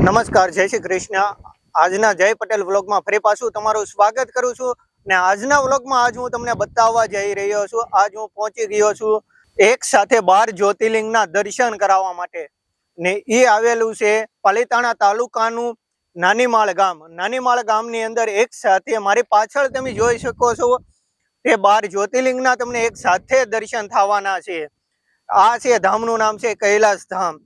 નમસ્કાર, જય શ્રી કૃષ્ણ। આજના જય પટેલ વ્લોગમાં ફરી પાછું તમારું સ્વાગત કરું છું ને આજના વ્લોગમાં આજ હું તમને બતાવવા જઈ રહ્યો છું। આજ હું પહોંચી ગયો છું એક સાથે 12 જ્યોતિર્લિંગના દર્શન કરાવવા માટે ને એ આવેલું છે પાલીતાણા તાલુકાનું નાનીમાળ ગામ। નાનીમાળ ગામની અંદર એક સાથે મારી પાછળ તમે જોઈ શકો છો તે 12 જ્યોતિર્લિંગના તમને એક સાથે દર્શન થવાના છે। આ છે ધામનું નામ છે કૈલાસ ધામ।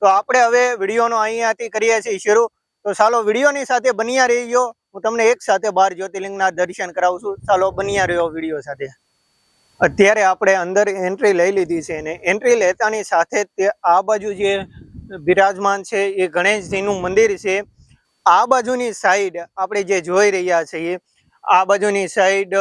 તો આપણે હવે વિડીયોનો અહીંયાથી કરીએ છીએ શરૂ। તો ચાલો વિડીયોની સાથે બન્યા રહીજો, હું તમને એક સાથે 12 જ્યોતિર્લિંગના દર્શન કરાવું છું। ચાલો બન્યા રહ્યો વિડીયો સાથે। અત્યારે આપણે અંદર એન્ટ્રી લઈ લીધી છે ને એન્ટ્રી લેતાની સાથે તે આ બાજુ જે બિરાજમાન છે એ ગણેશજીનું મંદિર છે। આ બાજુની સાઈડ આપણે જે જોઈ રહ્યા છીએ આ બાજુની સાઈડ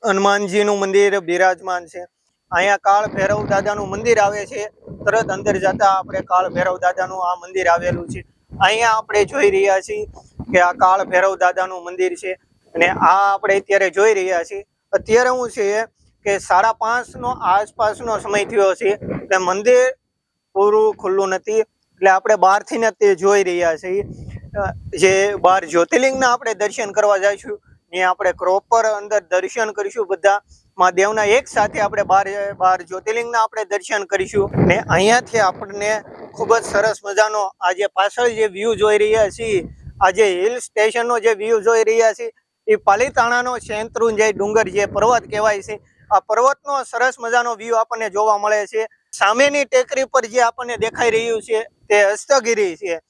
હનુમાનજીનું મંદિર બિરાજમાન છે। અહીંયા કાળ ભૈરવ દાદાનું મંદિર આવે છે। તરત અંદર જતા આપણે કાળ ભૈરવ દાદાનું આ મંદિર આવેલું છે। અહીંયા આપણે જોઈ રહ્યા છીએ કે આ કાળ ભૈરવ દાદાનું મંદિર છે અને આ આપણે અત્યારે જોઈ રહ્યા છીએ। અત્યારે હું છે કે 5:30 નો આસપાસનો સમય થયો છે એટલે મંદિર પૂરું ખુલ્લું નથી, એટલે આપણે બહારથી જ તે જોઈ રહ્યા છીએ। જે 12 જ્યોતિર્લિંગના આપણે દર્શન કરવા જઈશું ત્યાં આપણે પ્રોપર અંદર દર્શન કરીશું। બધા મહાદેવના એક સાથે આપણે 12 જ્યોતિર્લિંગના આપણે દર્શન કરીશું ને અહીંયાથી આપણને ખૂબ જ સરસ મજાનો આ જે પાછળ જે વ્યૂ જોઈ રહ્યા છીએ, આ જે હિલ સ્ટેશનનો જે વ્યૂ જોઈ રહ્યા છીએ એ પાલીતાણાનો શેત્રુંજય ડુંગર જે પર્વત કહેવાય છે, આ પર્વતનો સરસ મજાનો વ્યૂ આપણને જોવા મળે છે। સામેની ટેકરી પર જે આપણને દેખાઈ રહ્યું છે તે હસ્તગીરી છે।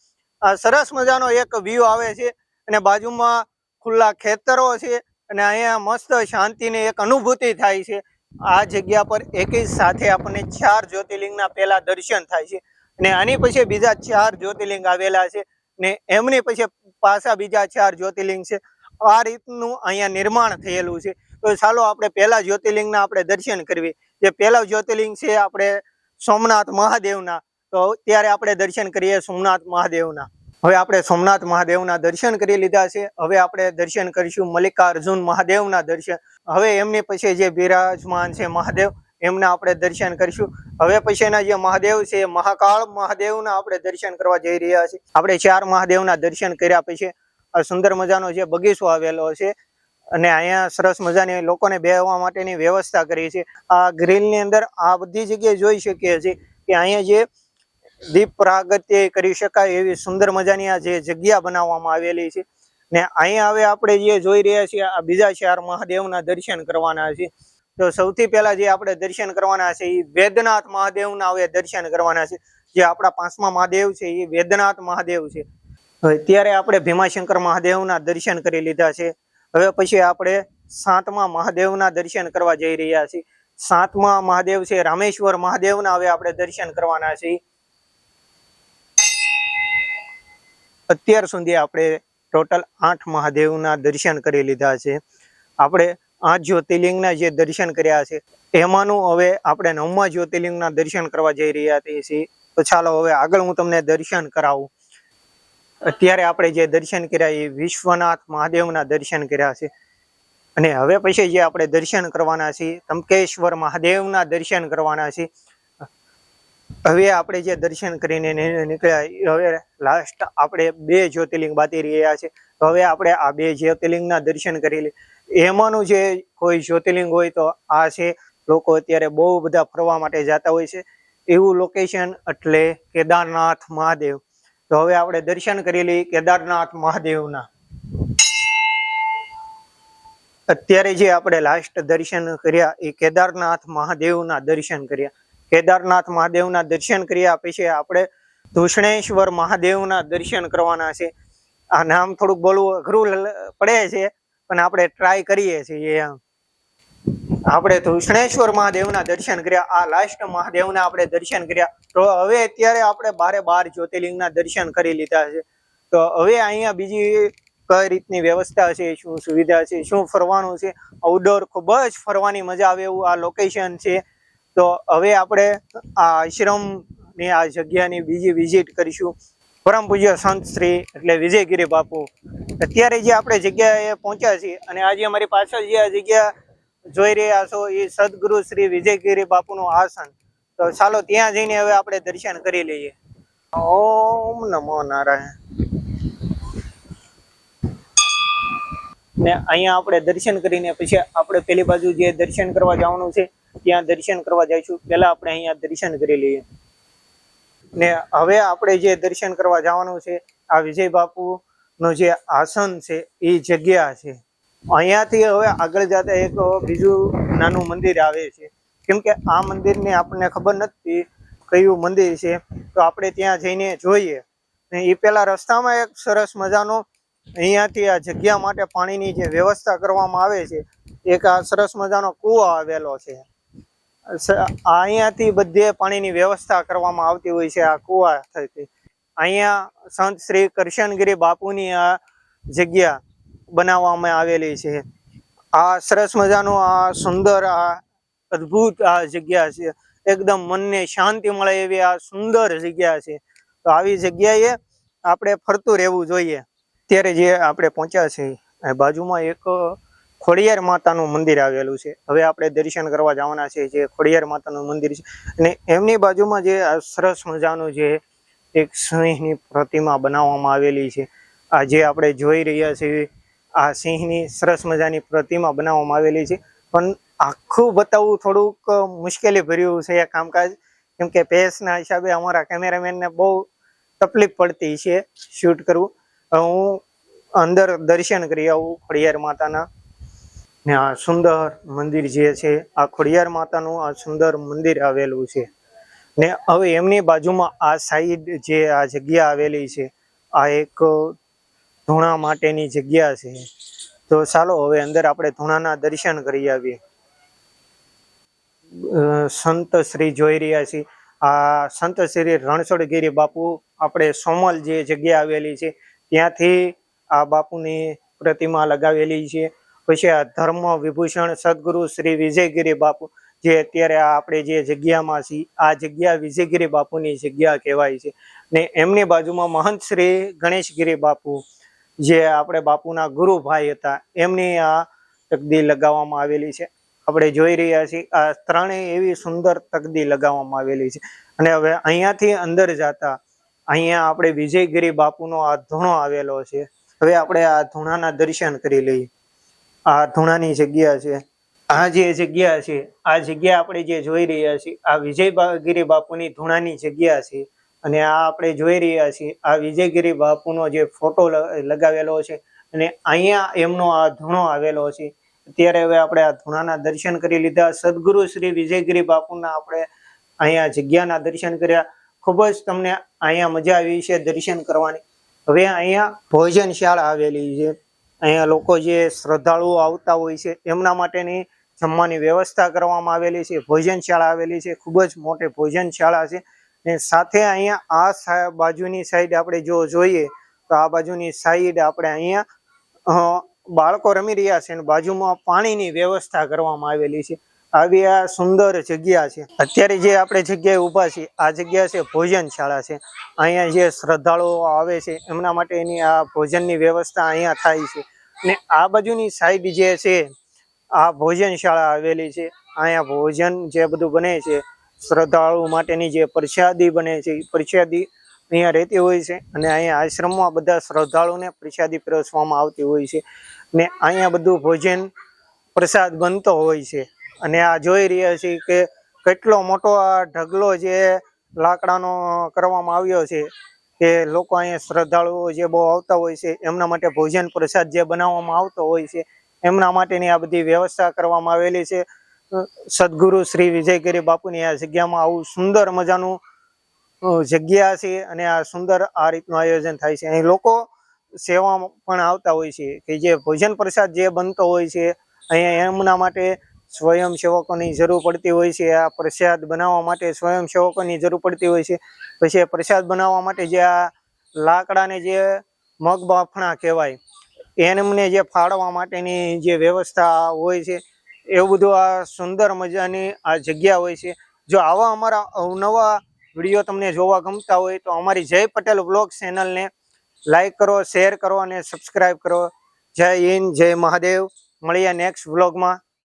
આ સરસ મજાનો એક વ્યૂ આવે છે અને બાજુમાં ખુલ્લા ખેતરો છે અને અહીંયા મસ્ત શાંતિની એક અનુભૂતિ થાય છે। આ જગ્યા પર એકી સાથે આપણને 4 જ્યોતિર્લિંગના પહેલા દર્શન થાય છે અને આની પછી બીજા 4 જ્યોતિર્લિંગ આવેલા છે ને એમની પછી પાછા બીજા 4 જ્યોતિર્લિંગ છે। આ રીતનું અહીંયા નિર્માણ થયેલું છે। તો ચાલો આપણે પહેલા જ્યોતિર્લિંગના આપણે દર્શન કરવી। જે પહેલા જ્યોતિર્લિંગ છે આપણે સોમનાથ મહાદેવના, તો ત્યારે આપણે દર્શન કરીએ સોમનાથ મહાદેવના। હવે આપણે સોમનાથ મહાદેવના દર્શન કરી લીધા છે, હવે આપણે દર્શન કરીશું મલ્લિકાર્જુન મહાદેવના દર્શન। હવે એમની પછી જે બિરાજમાન છે મહાદેવ એમના આપણે દર્શન કરીશું। હવે પછીના જે મહાદેવ છે મહાકાળ મહાદેવના આપણે દર્શન કરવા જઈ રહ્યા છીએ। આપણે 4 મહાદેવના દર્શન કર્યા પછી આ સુંદર મજાનો જે બગીચો આવેલો છે અને અહીંયા સરસ મજાની લોકોને બેસવા માટેની વ્યવસ્થા કરી છે। આ ગ્રીલની અંદર આ બધી જગ્યાએ જોઈ શકીએ છીએ કે અહીંયા જે દીપ પ્રાગટ્ય કરી શકાય એવી સુંદર મજાની આ જે જગ્યા બનાવવામાં આવેલી છે ને અહીંયા હવે આપણે જે જોઈ રહ્યા છીએ આ બીજા 4 મહાદેવના દર્શન કરવાના છે। તો સૌથી પહેલા જે આપણે દર્શન કરવાના છે એ વેદનાથ મહાદેવના હવે દર્શન કરવાના છે। જે આપણા 5મા મહાદેવ છે એ વેદનાથ મહાદેવ છે। અત્યારે આપણે ભીમાશંકર મહાદેવના દર્શન કરી લીધા છે। હવે પછી આપણે 7મા મહાદેવના દર્શન કરવા જઈ રહ્યા છીએ। 7મા મહાદેવ છે રામેશ્વર મહાદેવના હવે આપણે દર્શન કરવાના છે। અત્યાર સુધી આપણે ટોટલ 8 મહાદેવના દર્શન કરી લીધા છે। આપણે 8 જ્યોતિર્લિંગના જે દર્શન કર્યા છે એમાંનું હવે આપણે 9મા જ્યોતિર્લિંગના દર્શન કરવા જઈ રહ્યા છીએ। તો ચાલો હવે આગળ હું તમને દર્શન કરાવું। અત્યારે આપણે જે દર્શન કર્યા એ વિશ્વનાથ મહાદેવના દર્શન કર્યા છે અને હવે પછી જે આપણે દર્શન કરવાના છે તમકેશ્વર મહાદેવના દર્શન કરવાના છે। હવે આપણે જે દર્શન કરીને નીકળ્યા હવે લાસ્ટ આપણે 2 જ્યોતિર્લિંગ બાકી રહ્યા છે। તો હવે આપણે આ 2 જ્યોતિર્લિંગના દર્શન કરી લઈએ। એમાંનું જે કોઈ જ્યોતિર્લિંગ હોય તો આ છે, લોકો અત્યારે બહુ બધા ફરવા માટે જતા હોય છે એવું લોકેશન એટલે કેદારનાથ મહાદેવ। તો હવે આપણે દર્શન કરી લઈએ કેદારનાથ મહાદેવના। અત્યારે જે આપણે લાસ્ટ દર્શન કર્યા એ કેદારનાથ મહાદેવના દર્શન કર્યા। કેદારનાથ મહાદેવના દર્શન કર્યા પછી આપણે ધૂષણેશ્વર મહાદેવના દર્શન કરવાના છે। આ નામ થોડુંક બોલવું અઘરું પડે છે પણ આપણે ટ્રાય કરીએ છીએ। આપણે ધૂષણેશ્વર મહાદેવના દર્શન કર્યા, આ લાસ્ટ મહાદેવના આપણે દર્શન કર્યા। તો હવે અત્યારે આપણે 12 જ્યોતિર્લિંગના દર્શન કરી લીધા છે। તો હવે અહીંયા બીજી કઈ રીતની વ્યવસ્થા છે, શું સુવિધા છે, શું ફરવાનું છે, આઉટડોર ખૂબ જ ફરવાની મજા આવે એવું આ લોકેશન છે। તો હવે આપણે આ આશ્રમની આ જગ્યાની બીજી વિઝિટ કરીશું। પરમ પૂજ્ય સંત શ્રી એટલે વિજયગીરી બાપુ અત્યારે જે આપણે જગ્યાએ પહોંચ્યા છીએ અને આજે અમારી પાછળ જે આ જગ્યા જોઈ રહ્યા છો એ સદગુરુ શ્રી વિજયગીરી બાપુનું આસન। તો ચાલો ત્યાં જઈને હવે આપણે દર્શન કરી લઈએ। ઓમ નમો નારાયણ. ને અહીંયા આપણે દર્શન કરીને પછી આપણે પેલી બાજુ જે દર્શન કરવા જવાનું છે ત્યાં દર્શન કરવા જઈશું. પહેલા આપણે અહીંયા દર્શન કરી લઈએ. ને હવે આપણે જે દર્શન કરવા જવાનું છે આ વિજય બાપુ નું જે આસન છે એ જગ્યા છે. અહીંયાથી હવે આગળ જતા એક બીજું નાનું મંદિર આવે છે. કેમ કે આ મંદિરને આપણને ખબર નથી કયું મંદિર છે, તો આપણે ત્યાં જઈને જોઈએ. ને એ પેલા રસ્તામાં એક સરસ મજાનો અહીંયાથી આ જગ્યા માટે પાણીની જે વ્યવસ્થા કરવામાં આવે છે, એક આ સરસ મજાનો કૂવો આવેલો છે. અહીંયાથી બધે પાણીની વ્યવસ્થા કરવામાં આવતી હોય છે આ કૂવા થકી. અહીંયા સંત શ્રી કરશનગીરી બાપુની આ જગ્યા બનાવવામાં આવેલી છે. આ સરસ મજાનું આ સુંદર આ અદ્ભુત આ જગ્યા છે. એકદમ મનને શાંતિ મળે એવી આ સુંદર જગ્યા છે. તો આવી જગ્યાએ આપણે ફરતું રહેવું જોઈએ. અત્યારે જે આપણે પહોંચ્યા છે બાજુમાં એક ખોડિયાર માતાનું મંદિર આવેલું છે. હવે આપણે દર્શન કરવા જવાના છે જે ખોડિયાર માતાનું મંદિર છે. અને એમની બાજુમાં જે આ સરસ મજાનું જે એક સિંહની પ્રતિમા બનાવવામાં આવેલી છે, આ જે આપણે જોઈ રહ્યા છીએ આ સિંહની સરસ મજાની પ્રતિમા બનાવવામાં આવેલી છે. પણ આખું બતાવવું થોડુંક મુશ્કેલી ભર્યું છે આ કામકાજ, કેમ કે પેસના હિસાબે અમારા કેમેરામેનને બહુ તકલીફ પડતી છે શૂટ કરવું. હું અંદર દર્શન કરી આવું ખોડિયાર માતાના. ને આ સુંદર મંદિર જે છે આ ખોડિયાર માતાનું આ સુંદર મંદિર આવેલું છે. ને હવે એમની બાજુમાં આ સાઈડ જે આ જગ્યા આવેલી છે આ એક ધૂણા માટેની જગ્યા છે. તો ચાલો હવે અંદર આપણે ધૂણાના દર્શન કરી આવીએ. સંત શ્રી જોઈ રહ્યા છીએ આ સંત શ્રી રણછોડગીરી બાપુ આપણે સોમલ જે જગ્યા આવેલી છે ત્યાંથી આ બાપુની પ્રતિમા લગાવેલી છે. પછી આ ધર્મ વિભૂષણ સદગુરુ શ્રી વિજયગીરી બાપુ જે અત્યારે આપણે જે જગ્યામાં છીએ આ જગ્યા વિજયગીરી બાપુની જગ્યા કહેવાય છે. ને એમની બાજુમાં મહંત શ્રી ગણેશગીરી બાપુ જે આપણે બાપુના ગુરુભાઈ હતા એમની આ તકદી લગાવવામાં આવેલી છે. આપણે જોઈ રહ્યા છીએ આ ત્રણેય એવી સુંદર તકદી લગાવવામાં આવેલી છે. અને હવે અહીંયાથી અંદર જતા અહીંયા આપણે વિજયગીરી બાપુનો આ ધૂણો આવેલો છે. હવે આપણે આ ધૂણાના દર્શન કરી લઈએ. આ ધૂણાની જગ્યા છે. આ જે જગ્યા છે આ જગ્યા આપણે જે જોઈ રહ્યા છીએ આ વિજયગીરી બાપુની ધૂણાની જગ્યા છે. અને આ આપણે જોઈ રહ્યા છીએ આ વિજયગીરી બાપુનો જે ફોટો લગાવેલો છે અને અહીંયા એમનો આ ધૂણો આવેલો છે. અત્યારે હવે આપણે આ ધૂણાના દર્શન કરી લીધા. સદગુરુ શ્રી વિજયગીરી બાપુના આપણે અહીંયા જગ્યાના દર્શન કર્યા. ખૂબ જ તમને અહીંયા મજા આવી છે દર્શન કરવાની. હવે અહીંયા ભોજનશાળા આવેલી છે. અહીંયા લોકો જે શ્રદ્ધાળુઓ આવતા હોય છે એમના માટેની જમવાની વ્યવસ્થા કરવામાં આવેલી છે. ભોજનશાળા આવેલી છે, ખૂબ જ મોટી ભોજનશાળા છે. ને સાથે અહીંયા આ બાજુની સાઈડ આપણે જો જોઈએ તો આ બાજુની સાઈડ આપણે અહીંયા બાળકો રમી રહ્યા છે અને બાજુમાં પાણીની વ્યવસ્થા કરવામાં આવેલી છે. આવી આ સુંદર જગ્યા છે. અત્યારે જે આપણે જગ્યાએ ઊભા છીએ આ જગ્યા છે ભોજનશાળા છે. અહીંયા જે શ્રદ્ધાળુઓ આવે છે એમના માટેની આ ભોજનની વ્યવસ્થા અહીંયા થાય છે. ને આ બાજુની સાઈડ જે છે આ ભોજનશાળા આવેલી છે. અહીંયા ભોજન જે બધું બને છે શ્રદ્ધાળુ માટેની જે પ્રસાદી બને છે એ પ્રસાદી અહીંયા રહેતી હોય છે. અને અહીંયા આશ્રમમાં બધા શ્રદ્ધાળુને પ્રસાદી પીરસવામાં આવતી હોય છે. ને અહીંયા બધું ભોજન પ્રસાદ બનતો હોય છે. અને આ જોઈ રહ્યા છીએ કે કેટલો મોટો આ ઢગલો જે લાકડાનો કરવામાં આવ્યો છે કે લોકો અહીંયા શ્રદ્ધાળુઓ જે બહુ આવતા હોય છે એમના માટે ભોજન પ્રસાદ જે બનાવવામાં આવતો હોય છે એમના માટેની આ બધી વ્યવસ્થા કરવામાં આવેલી છે. સદગુરુ શ્રી વિજયગીરી બાપુની આ જગ્યામાં આવું સુંદર મજાનું જગ્યા છે અને આ સુંદર આ રીતનું આયોજન થાય છે. અહીં લોકો સેવા પણ આવતા હોય છે કે જે ભોજન પ્રસાદ જે બનતો હોય છે અહીંયા એમના માટે સ્વયંસેવકોની જરૂર પડતી હોય છે. આ પ્રસાદ બનાવવા માટે સ્વયંસેવકોની જરૂર પડતી હોય છે. પછી પ્રસાદ બનાવવા માટે જે આ લાકડાને જે મગ બાફણા કહેવાય એમને જે ફાળવા માટેની જે વ્યવસ્થા હોય છે એવું બધું આ સુંદર મજાની આ જગ્યા હોય છે. જો આવા અમારા અવનવા વિડીયો તમને જોવા ગમતા હોય તો અમારી જય પટેલ વ્લોગ ચેનલને લાઈક કરો, શેર કરો અને સબસ્ક્રાઈબ કરો. જય હિન્દ, જય મહાદેવ. મળીએ નેક્સ્ટ વ્લોગમાં.